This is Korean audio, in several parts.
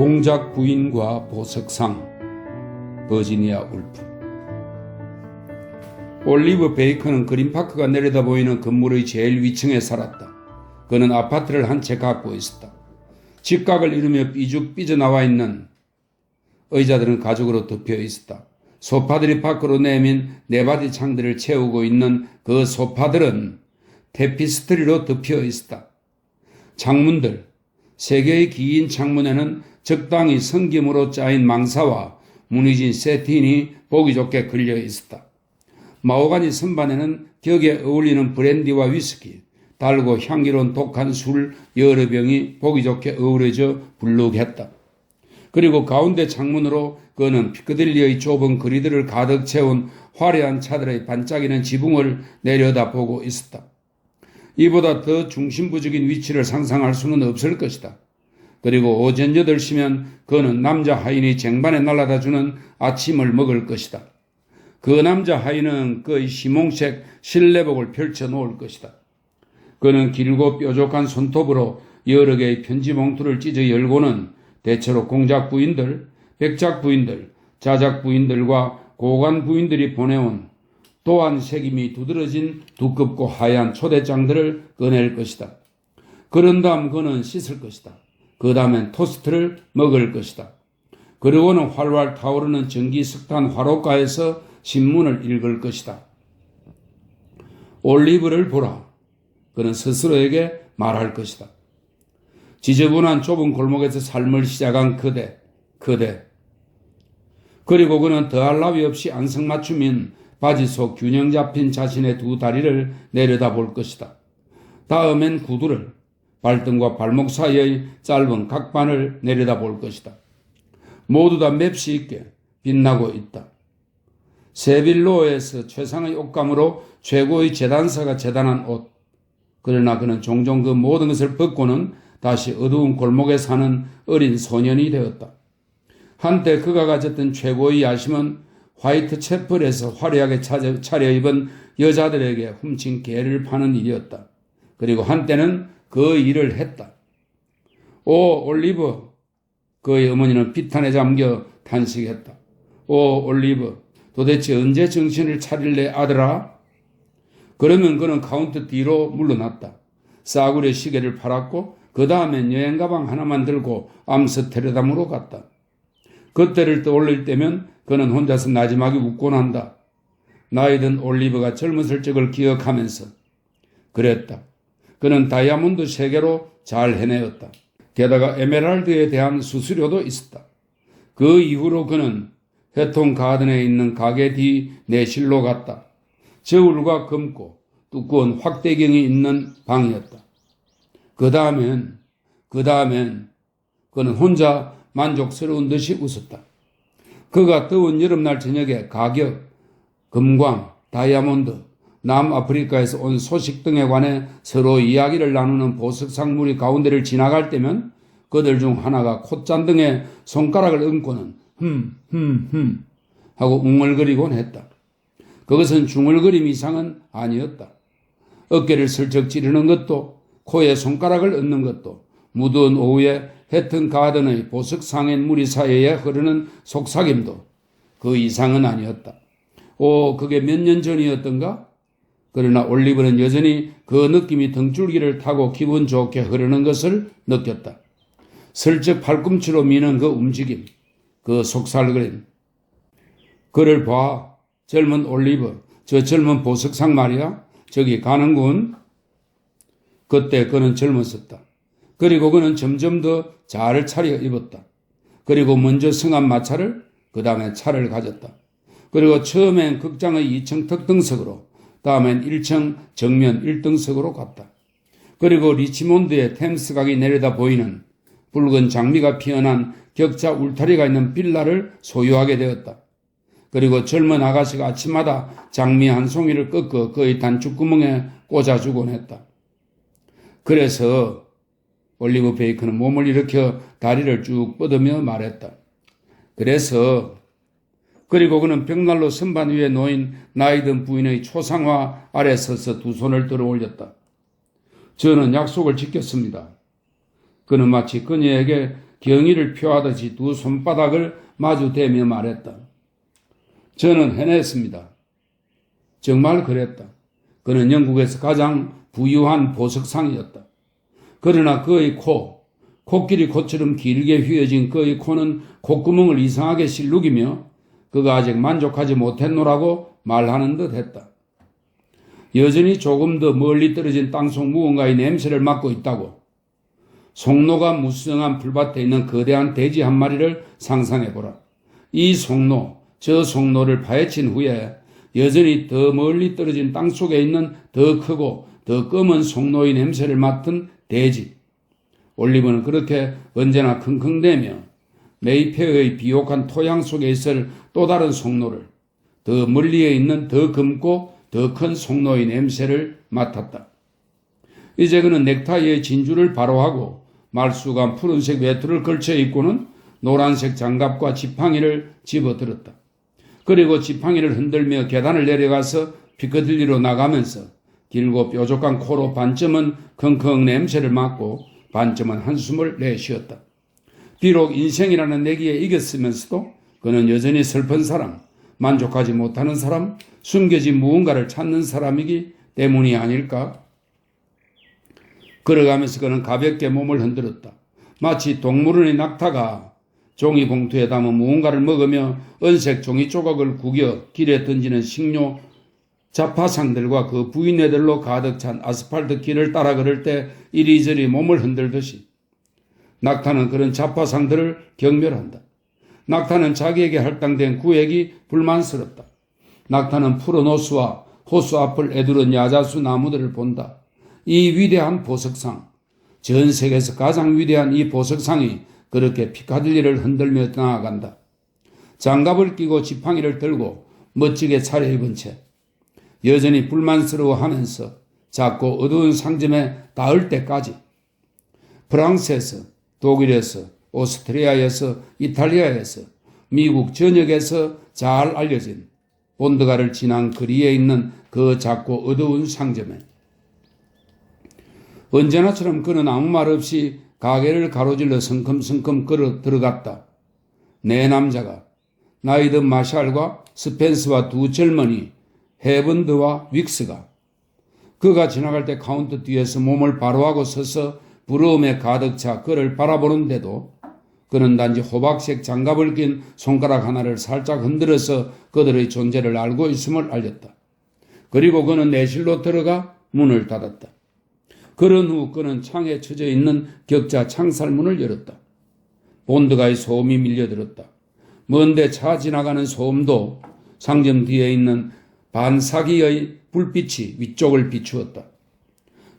공작 부인과 보석상. 버지니아 울프. 올리브 베이컨은 그린파크가 내려다보이는 건물의 제일 위층에 살았다. 그는 아파트를 한 채 갖고 있었다. 직각을 이루며 삐죽 삐져나와 있는 의자들은 가죽으로 덮여 있었다. 소파들이 밖으로 내민 네바디 창들을 채우고 있는 그 소파들은 테피스트리로 덮여 있었다. 창문들, 세 개의 긴 창문에는 적당히 성김으로 짜인 망사와 무늬진 세틴이 보기 좋게 걸려 있었다. 마호가니 선반에는 격에 어울리는 브랜디와 위스키, 달고 향기로운 독한 술 여러 병이 보기 좋게 어우러져 불룩했다. 그리고 가운데 창문으로 그는 피크딜리의 좁은 거리들을 가득 채운 화려한 차들의 반짝이는 지붕을 내려다보고 있었다. 이보다 더 중심부적인 위치를 상상할 수는 없을 것이다. 그리고 오전 8시면 그는 남자 하인이 쟁반에 날아다주는 아침을 먹을 것이다. 그 남자 하인은 그의 시몽색 실내복을 펼쳐 놓을 것이다. 그는 길고 뾰족한 손톱으로 여러 개의 편지 봉투를 찢어 열고는 대체로 공작 부인들, 백작 부인들, 자작 부인들과 고관 부인들이 보내온 또한 색임이 두드러진 두껍고 하얀 초대장들을 꺼낼 것이다. 그런 다음 그는 씻을 것이다. 그 다음엔 토스트를 먹을 것이다. 그리고는 활활 타오르는 전기 석탄 화로가에서 신문을 읽을 것이다. 올리브를 보라. 그는 스스로에게 말할 것이다. 지저분한 좁은 골목에서 삶을 시작한 그대. 그리고 그는 더할 나위 없이 안성맞춤인 바지 속 균형 잡힌 자신의 두 다리를 내려다볼 것이다. 다음엔 구두를, 발등과 발목 사이의 짧은 각반을 내려다볼 것이다. 모두 다 맵시 있게 빛나고 있다. 세빌로에서 최상의 옷감으로 최고의 재단사가 재단한 옷. 그러나 그는 종종 그 모든 것을 벗고는 다시 어두운 골목에 사는 어린 소년이 되었다. 한때 그가 가졌던 최고의 야심은 화이트 채플에서 화려하게 차려입은 여자들에게 훔친 개를 파는 일이었다. 그리고 한때는 그 일을 했다. 오 올리브. 그의 어머니는 비탄에 잠겨 탄식했다. 오 올리브. 도대체 언제 정신을 차릴래 아들아? 그러면 그는 카운터 뒤로 물러났다. 싸구려 시계를 팔았고 그 다음엔 여행 가방 하나만 들고 암스테르담으로 갔다. 그때를 떠올릴 때면 그는 혼자서 나지막이 웃곤 한다. 나이든 올리브가 젊었을 적을 기억하면서 그랬다. 그는 다이아몬드 3개로 잘 해내었다. 게다가 에메랄드에 대한 수수료도 있었다. 그 이후로 그는 해통 가든에 있는 가게 뒤 내실로 갔다. 저울과 검고 두꺼운 확대경이 있는 방이었다. 그 다음엔 그는 혼자 만족스러운 듯이 웃었다. 그가 더운 여름날 저녁에 가격, 금광, 다이아몬드, 남아프리카에서 온 소식 등에 관해 서로 이야기를 나누는 보석상 무리 가운데를 지나갈 때면 그들 중 하나가 콧잔등에 손가락을 얹고는 하고 웅얼거리곤 했다. 그것은 중얼거림 이상은 아니었다. 어깨를 슬쩍 찌르는 것도 코에 손가락을 얹는 것도 무더운 오후에 해튼 가든의 보석상엔 무리 사이에 흐르는 속삭임도 그 이상은 아니었다. 그게 몇 년 전이었던가? 그러나 올리브는 여전히 그 느낌이 등줄기를 타고 기분 좋게 흐르는 것을 느꼈다. 슬쩍 팔꿈치로 미는 그 움직임, 그 속살거림. 그를 봐, 젊은 올리브, 저 젊은 보석상 말이야. 저기 가는군. 그때 그는 젊었었다. 그리고 그는 점점 더 잘 차려입었다. 그리고 먼저 승한 마차를, 그 다음에 차를 가졌다. 그리고 처음엔 극장의 2층 특등석으로, 다음엔 1층 정면 1등석으로 갔다. 그리고 리치몬드의 템스강이 내려다 보이는 붉은 장미가 피어난 격자 울타리가 있는 빌라를 소유하게 되었다. 그리고 젊은 아가씨가 아침마다 장미 한 송이를 꺾어 그의 단축구멍에 꽂아주곤 했다. 그래서 올리브 베이컨은 몸을 일으켜 다리를 쭉 뻗으며 말했다. 그리고 그는 벽난로 선반 위에 놓인 나이든 부인의 초상화 아래 서서 두 손을 들어 올렸다. 저는 약속을 지켰습니다. 그는 마치 그녀에게 경의를 표하듯이 두 손바닥을 마주대며 말했다. 저는 해냈습니다. 정말 그랬다. 그는 영국에서 가장 부유한 보석상이었다. 그러나 그의 코끼리 코처럼 길게 휘어진 그의 코는 콧구멍을 이상하게 실룩이며 그가 아직 만족하지 못했노라고 말하는 듯 했다. 여전히 조금 더 멀리 떨어진 땅속 무언가의 냄새를 맡고 있다고. 송로가 무성한 풀밭에 있는 거대한 돼지 한 마리를 상상해보라. 이 송로, 저 송로를 파헤친 후에 여전히 더 멀리 떨어진 땅속에 있는 더 크고 더 검은 송로의 냄새를 맡은 돼지. 올리브는 그렇게 언제나 킁킁대며 메이페어의 비옥한 토양 속에 있을 또 다른 송로를, 더 멀리에 있는 더 검고 더 큰 송로의 냄새를 맡았다. 이제 그는 넥타이의 진주를 바로하고 말쑥한 푸른색 외투를 걸쳐 입고는 노란색 장갑과 지팡이를 집어들었다. 그리고 지팡이를 흔들며 계단을 내려가서 피커딜리로 나가면서 길고 뾰족한 코로 반쯤은 킁킁 냄새를 맡고 반쯤은 한숨을 내쉬었다. 비록 인생이라는 내기에 이겼으면서도 그는 여전히 슬픈 사람, 만족하지 못하는 사람, 숨겨진 무언가를 찾는 사람이기 때문이 아닐까? 걸어가면서 그는 가볍게 몸을 흔들었다. 마치 동물원의 낙타가 종이 봉투에 담은 무언가를 먹으며 은색 종이 조각을 구겨 길에 던지는 식료 자파상들과 그 부인네들로 가득 찬 아스팔트 길을 따라 걸을 때 이리저리 몸을 흔들듯이 낙타는 그런 자파상들을 경멸한다. 낙타는 자기에게 할당된 구획이 불만스럽다. 낙타는 푸른 호수와 호수 앞을 애두른 야자수 나무들을 본다. 이 위대한 보석상, 전 세계에서 가장 위대한 이 보석상이 그렇게 피카딜리를 흔들며 나아간다. 장갑을 끼고 지팡이를 들고 멋지게 차려입은 채 여전히 불만스러워하면서 작고 어두운 상점에 닿을 때까지 프랑스에서, 독일에서, 오스트리아에서, 이탈리아에서, 미국 전역에서 잘 알려진 본드가를 지난 거리에 있는 그 작고 어두운 상점에 언제나처럼 그는 아무 말 없이 가게를 가로질러 성큼성큼 걸어 들어갔다. 네 남자가 나이 든 마샬과 스펜스와 두 젊은이 헤번드와 윅스가 그가 지나갈 때 카운터 뒤에서 몸을 바로하고 서서 부러움에 가득 차 그를 바라보는데도 그는 단지 호박색 장갑을 낀 손가락 하나를 살짝 흔들어서 그들의 존재를 알고 있음을 알렸다. 그리고 그는 내실로 들어가 문을 닫았다. 그런 후 그는 창에 쳐져 있는 격자 창살문을 열었다. 본드가의 소음이 밀려들었다. 먼데 차 지나가는 소음도 상점 뒤에 있는 반사기의 불빛이 위쪽을 비추었다.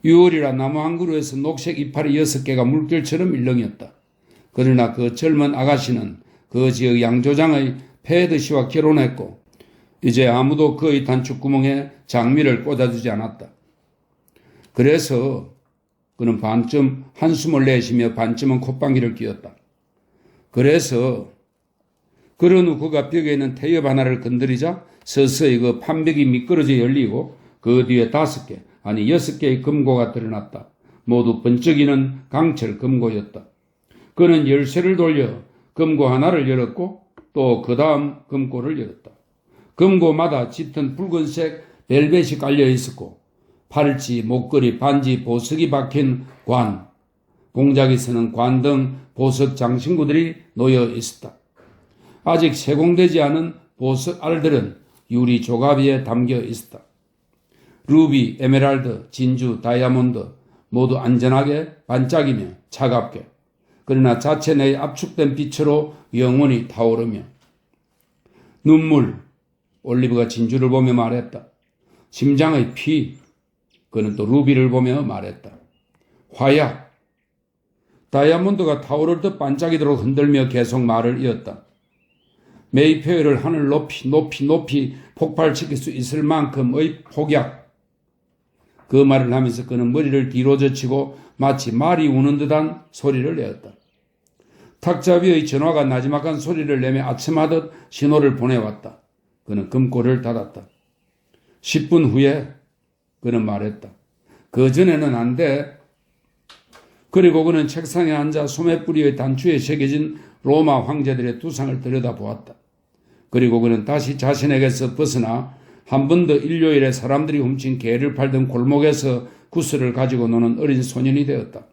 6월이라 나무 한 그루에서 녹색 이파리 6개가 물결처럼 일렁였다. 그러나 그 젊은 아가씨는 그 지역 양조장의 패드 씨와 결혼했고 이제 아무도 그의 단축구멍에 장미를 꽂아주지 않았다. 그래서 그는 반쯤 한숨을 내쉬며 반쯤은 콧방귀를 뀌었다. 그래서 그런 후 그가 벽에 있는 태엽 하나를 건드리자 서서히 그 판벽이 미끄러져 열리고 그 뒤에 5개, 아니 6개의 금고가 드러났다. 모두 번쩍이는 강철 금고였다. 그는 열쇠를 돌려 금고 하나를 열었고 또 그 다음 금고를 열었다. 금고마다 짙은 붉은색 벨벳이 깔려 있었고 팔찌, 목걸이, 반지, 보석이 박힌 관, 공작이 쓰는 관 등 보석 장신구들이 놓여 있었다. 아직 세공되지 않은 보석 알들은 유리 조각 위에 담겨 있었다. 루비, 에메랄드, 진주, 다이아몬드 모두 안전하게 반짝이며 차갑게 그러나 자체 내에 압축된 빛으로 영원히 타오르며 눈물, 올리브가 진주를 보며 말했다. 심장의 피, 그는 또 루비를 보며 말했다. 화약, 다이아몬드가 타오를 듯 반짝이도록 흔들며 계속 말을 이었다. 메이페어를 하늘 높이 폭발시킬 수 있을 만큼의 폭약. 그 말을 하면서 그는 머리를 뒤로 젖히고 마치 말이 우는 듯한 소리를 내었다. 탁자 위의 전화가 나지막한 소리를 내며 아첨하듯 신호를 보내왔다. 그는 금고를 닫았다. 10분 후에 그는 말했다. 그 전에는 안 돼. 그리고 그는 책상에 앉아 소매뿌리의 단추에 새겨진 로마 황제들의 두상을 들여다보았다. 그리고 그는 다시 자신에게서 벗어나 한 번 더 일요일에 사람들이 훔친 개를 팔던 골목에서 구슬을 가지고 노는 어린 소년이 되었다.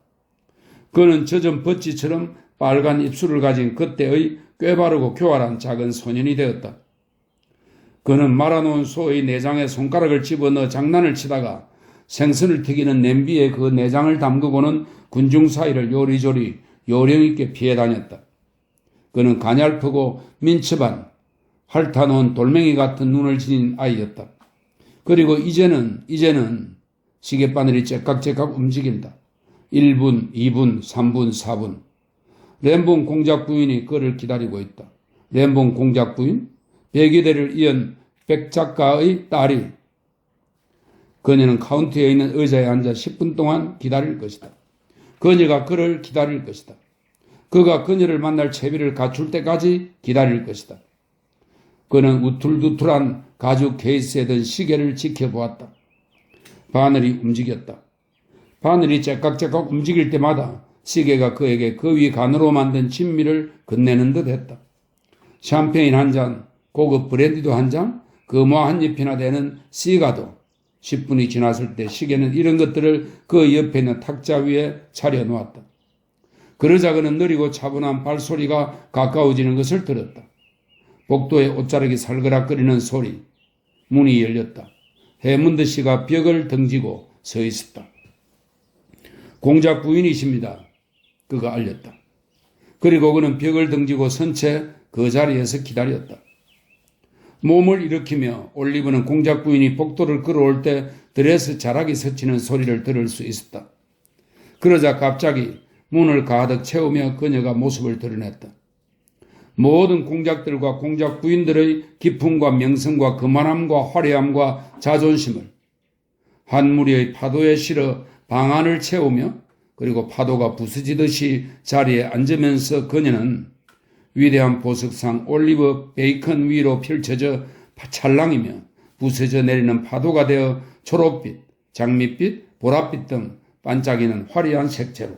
그는 젖은 버찌처럼 빨간 입술을 가진 그때의 꾀바르고 교활한 작은 소년이 되었다. 그는 말아놓은 소의 내장에 손가락을 집어넣어 장난을 치다가 생선을 튀기는 냄비에 그 내장을 담그고는 군중 사이를 요리조리 요령있게 피해 다녔다. 그는 가냘프고 민첩한 핥아놓은 돌멩이 같은 눈을 지닌 아이였다. 그리고 이제는 시계바늘이 째깍째깍 움직인다. 1분, 2분, 3분, 4분. 램봉 공작 부인이 그를 기다리고 있다. 램봉 공작 부인, 백이대를 이은 백 작가의 딸이 그녀는 카운터에 있는 의자에 앉아 10분 동안 기다릴 것이다. 그녀가 그를 기다릴 것이다. 그가 그녀를 만날 채비를 갖출 때까지 기다릴 것이다. 그는 우툴두툴한 가죽 케이스에 든 시계를 지켜보았다. 바늘이 움직였다. 바늘이 째깍째깍 움직일 때마다 시계가 그에게 그 위 간으로 만든 진미를 건네는 듯 했다. 샴페인 한 잔, 고급 브랜디도 한 잔, 금화 한 잎이나 되는 시가도 10분이 지났을 때 시계는 이런 것들을 그 옆에 있는 탁자 위에 차려놓았다. 그러자 그는 느리고 차분한 발소리가 가까워지는 것을 들었다. 복도에 옷자락이 살그락거리는 소리. 문이 열렸다. 해문드 씨가 벽을 등지고 서 있었다. 공작 부인이십니다. 그가 알렸다. 그리고 그는 벽을 등지고 선 채 그 자리에서 기다렸다. 몸을 일으키며 올리브는 공작 부인이 복도를 걸어올 때 드레스 자락이 스치는 소리를 들을 수 있었다. 그러자 갑자기 문을 가득 채우며 그녀가 모습을 드러냈다. 모든 공작들과 공작 부인들의 기품과 명성과 거만함과 화려함과 자존심을 한 무리의 파도에 실어 방 안을 채우며 그리고 파도가 부서지듯이 자리에 앉으면서 그녀는 위대한 보석상 올리브 베이컨 위로 펼쳐져 찰랑이며 부서져 내리는 파도가 되어 초록빛, 장밋빛, 보랏빛 등 반짝이는 화려한 색채로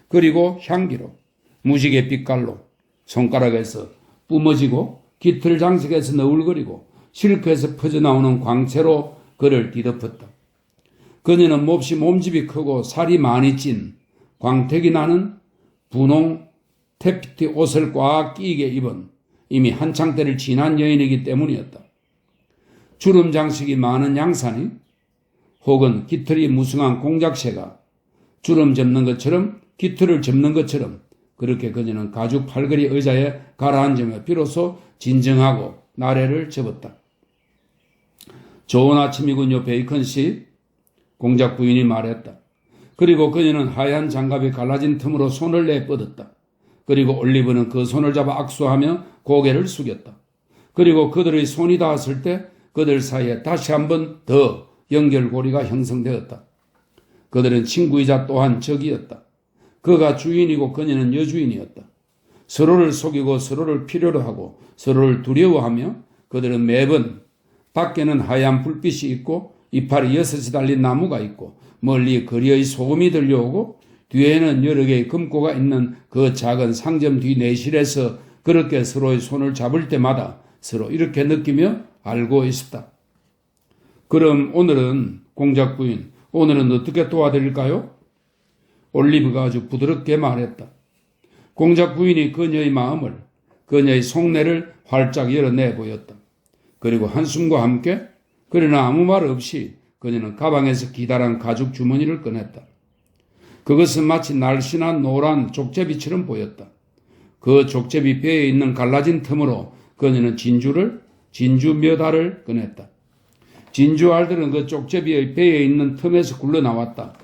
그리고 향기로 무지개 빛깔로 손가락에서 뿜어지고 깃털 장식에서 너울거리고 실크에서 퍼져나오는 광채로 그를 뒤덮었다. 그녀는 몹시 몸집이 크고 살이 많이 찐 광택이 나는 분홍 태피티 옷을 꽉 끼게 입은 이미 한창 때를 지난 여인이기 때문이었다. 주름 장식이 많은 양산이 혹은 깃털이 무성한 공작새가 주름 접는 것처럼 깃털을 접는 것처럼 그렇게 그녀는 가죽 팔걸이 의자에 가라앉으며 비로소 진정하고 나래를 접었다. 좋은 아침이군요, 베이컨 씨. 공작 부인이 말했다. 그리고 그녀는 하얀 장갑이 갈라진 틈으로 손을 내뻗었다. 그리고 올리브는 그 손을 잡아 악수하며 고개를 숙였다. 그리고 그들의 손이 닿았을 때 그들 사이에 다시 한번 더 연결고리가 형성되었다. 그들은 친구이자 또한 적이었다. 그가 주인이고 그녀는 여주인이었다. 서로를 속이고 서로를 필요로 하고 서로를 두려워하며 그들은 매번 밖에는 하얀 불빛이 있고 이파리 6이 달린 나무가 있고 멀리 거리의 소음이 들려오고 뒤에는 여러 개의 금고가 있는 그 작은 상점 뒤 내실에서 그렇게 서로의 손을 잡을 때마다 서로 이렇게 느끼며 알고 있었다. 그럼 오늘은 공작 부인, 오늘은 어떻게 도와드릴까요? 올리브가 아주 부드럽게 말했다. 공작 부인이 그녀의 마음을, 그녀의 속내를 활짝 열어내 보였다. 그리고 한숨과 함께 그러나 아무 말 없이 그녀는 가방에서 기다란 가죽 주머니를 꺼냈다. 그것은 마치 날씬한 노란 족제비처럼 보였다. 그 족제비 배에 있는 갈라진 틈으로 그녀는 진주 몇 알을 꺼냈다. 진주 알들은 그 족제비의 배에 있는 틈에서 굴러나왔다.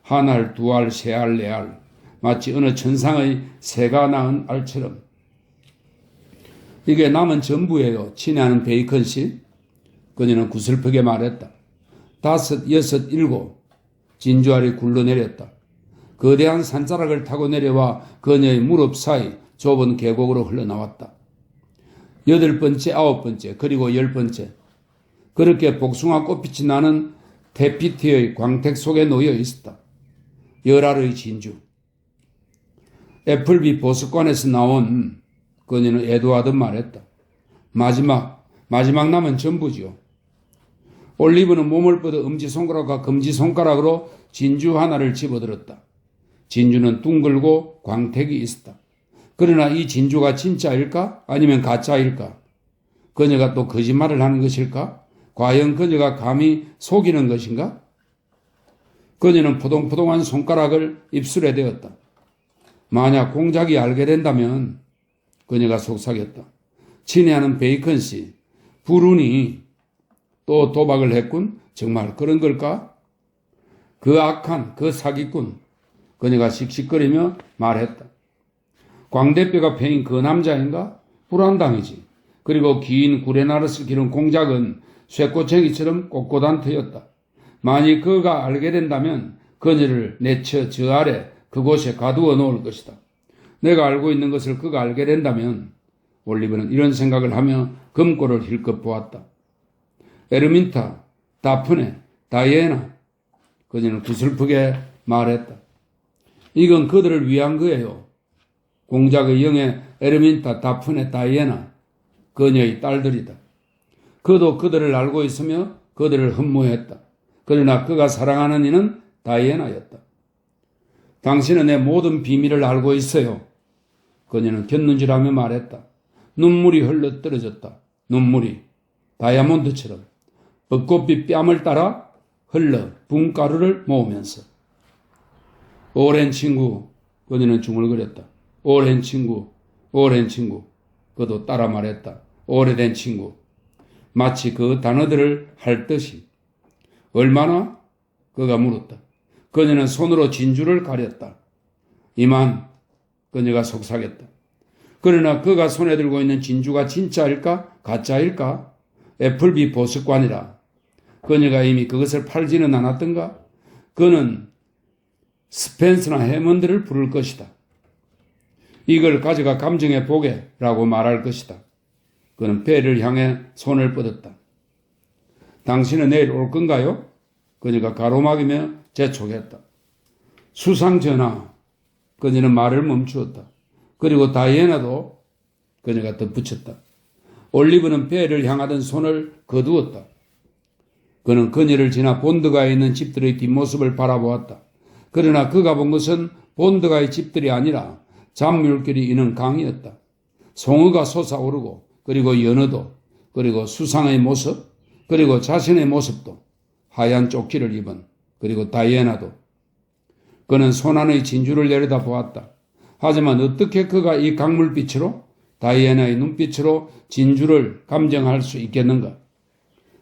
한 알, 두 알, 세 알, 네 알, 마치 어느 천상의 새가 낳은 알처럼. 이게 남은 전부예요. 친애하는 베이컨 씨. 그녀는 구슬프게 말했다. 5, 6, 7 진주알이 굴러내렸다. 거대한 산자락을 타고 내려와 그녀의 무릎 사이 좁은 계곡으로 흘러나왔다. 8번째, 9번째, 그리고 10번째. 그렇게 복숭아 꽃빛이 나는 태피티의 광택 속에 놓여 있었다. 10알의 진주. 애플비 보습관에서 나온 그녀는 에드와드 말했다. 마지막 남은 전부지요. 올리브는 몸을 뻗어 엄지손가락과 검지손가락으로 진주 하나를 집어들었다. 진주는 둥글고 광택이 있었다. 그러나 이 진주가 진짜일까? 아니면 가짜일까? 그녀가 또 거짓말을 하는 것일까? 과연 그녀가 감히 속이는 것인가? 그녀는 포동포동한 손가락을 입술에 대었다. 만약 공작이 알게 된다면 그녀가 속삭였다. 친애하는 베이컨 씨, 불운이 또 도박을 했군? 정말 그런 걸까? 그 악한 그 사기꾼. 그녀가 씩씩거리며 말했다. 광대뼈가 패인 그 남자인가? 불안당이지. 그리고 긴 구레나룻을 기른 공작은 쇠꼬챙이처럼 꼿꼿한 터였다. 만일 그가 알게 된다면 그녀를 내쳐 저 아래 그곳에 가두어 놓을 것이다. 내가 알고 있는 것을 그가 알게 된다면 올리브는 이런 생각을 하며 금고를 힐끗 보았다. 에르민타, 다프네, 다이애나. 그녀는 구슬프게 말했다. 이건 그들을 위한 거예요. 공작의 영예 에르민타, 다프네, 다이애나. 그녀의 딸들이다. 그도 그들을 알고 있으며 그들을 흠모했다. 그러나 그가 사랑하는 이는 다이애나였다. 당신은 내 모든 비밀을 알고 있어요. 그녀는 곁눈질하며 말했다. 눈물이 흘러 떨어졌다. 눈물이 다이아몬드처럼 벚꽃빛 뺨을 따라 흘러 분가루를 모으면서. 오랜 친구, 그녀는 중얼거렸다. 오랜 친구, 오랜 친구. 그도 따라 말했다. 오래된 친구. 마치 그 단어들을 할 듯이. 얼마나? 그가 물었다. 그녀는 손으로 진주를 가렸다. 이만. 그녀가 속삭였다. 그러나 그가 손에 들고 있는 진주가 진짜일까? 가짜일까? 애플비 보습관이라. 그녀가 이미 그것을 팔지는 않았던가? 그는 스펜스나 해먼드를 부를 것이다. 이걸 가져가 감정해 보게 라고 말할 것이다. 그는 배를 향해 손을 뻗었다. 당신은 내일 올 건가요? 그녀가 가로막이며 재촉했다. 수상전하. 그녀는 말을 멈추었다. 그리고 다이애나도 그녀가 덧붙였다. 올리브는 배를 향하던 손을 거두었다. 그는 그녀를 지나 본드가에 있는 집들의 뒷모습을 바라보았다. 그러나 그가 본 것은 본드가의 집들이 아니라 잔물길이 있는 강이었다. 송어가 솟아오르고 그리고 연어도 그리고 수상의 모습 그리고 자신의 모습도 하얀 조끼를 입은 그리고 다이애나도. 그는 손안의 진주를 내려다 보았다. 하지만 어떻게 그가 이 강물빛으로 다이애나의 눈빛으로 진주를 감정할 수 있겠는가?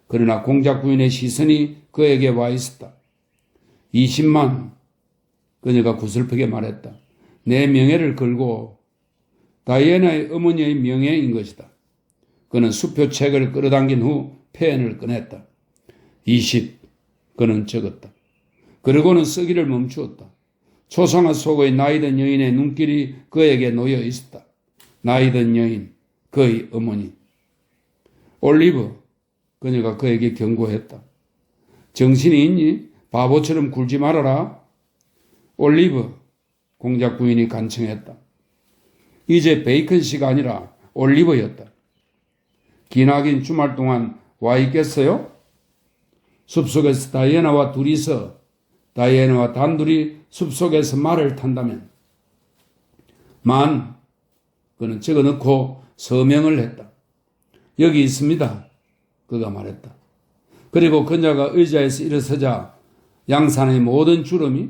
그러나 공작 부인의 시선이 그에게 와 있었다. 20만. 그녀가 구슬프게 말했다. 내 명예를 걸고 다이애나의 어머니의 명예인 것이다. 그는 수표책을 끌어당긴 후 펜을 꺼냈다. 20. 그는 적었다. 그러고는 쓰기를 멈추었다. 초상화 속의 나이든 여인의 눈길이 그에게 놓여 있었다. 나이든 여인, 그의 어머니. 올리브, 그녀가 그에게 경고했다. 정신이 있니? 바보처럼 굴지 말아라. 올리브, 공작 부인이 간청했다. 이제 베이컨 씨가 아니라 올리브였다. 기나긴 주말 동안 와 있겠어요? 숲속에서 다이애나와 단둘이 숲속에서 말을 탄다면. 그는 적어넣고 서명을 했다. 여기 있습니다. 그가 말했다. 그리고 그녀가 의자에서 일어서자 양산의 모든 주름이,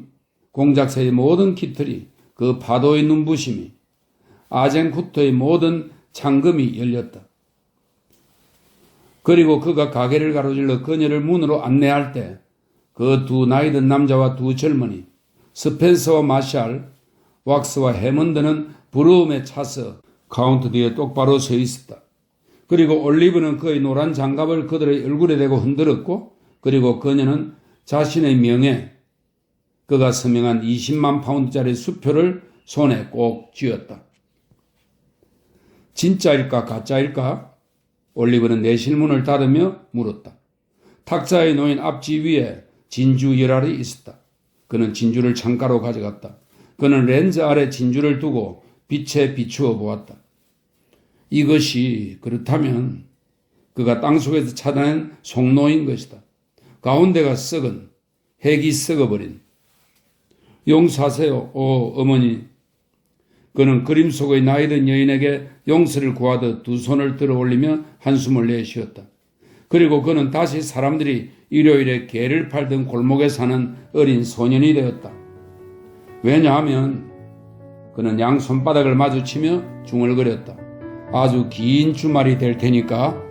공작새의 모든 깃털이, 그 파도의 눈부심이, 아젠쿠트의 모든 창금이 열렸다. 그리고 그가 가게를 가로질러 그녀를 문으로 안내할 때 그 두 나이든 남자와 두 젊은이, 스펜서와 마샬, 왁스와 해먼드는 부러움에 차서 카운터 뒤에 똑바로 서 있었다. 그리고 올리브는 그의 노란 장갑을 그들의 얼굴에 대고 흔들었고, 그리고 그녀는 자신의 명예, 그가 서명한 20만 파운드짜리 수표를 손에 꼭 쥐었다. 진짜일까 가짜일까? 올리브는 내실문을 닫으며 물었다. 탁자에 놓인 앞지 위에 진주 열알이 있었다. 그는 진주를 창가로 가져갔다. 그는 렌즈 아래 진주를 두고 빛에 비추어 보았다. 이것이 그렇다면 그가 땅속에서 찾아낸 송로인 것이다. 가운데가 썩은, 핵이 썩어버린. 용서하세요, 오 어머니. 그는 그림 속의 나이든 여인에게 용서를 구하듯 두 손을 들어 올리며 한숨을 내쉬었다. 그리고 그는 다시 사람들이 일요일에 개를 팔던 골목에 사는 어린 소년이 되었다. 왜냐하면 그는 양 손바닥을 마주치며 중얼거렸다. 아주 긴 주말이 될 테니까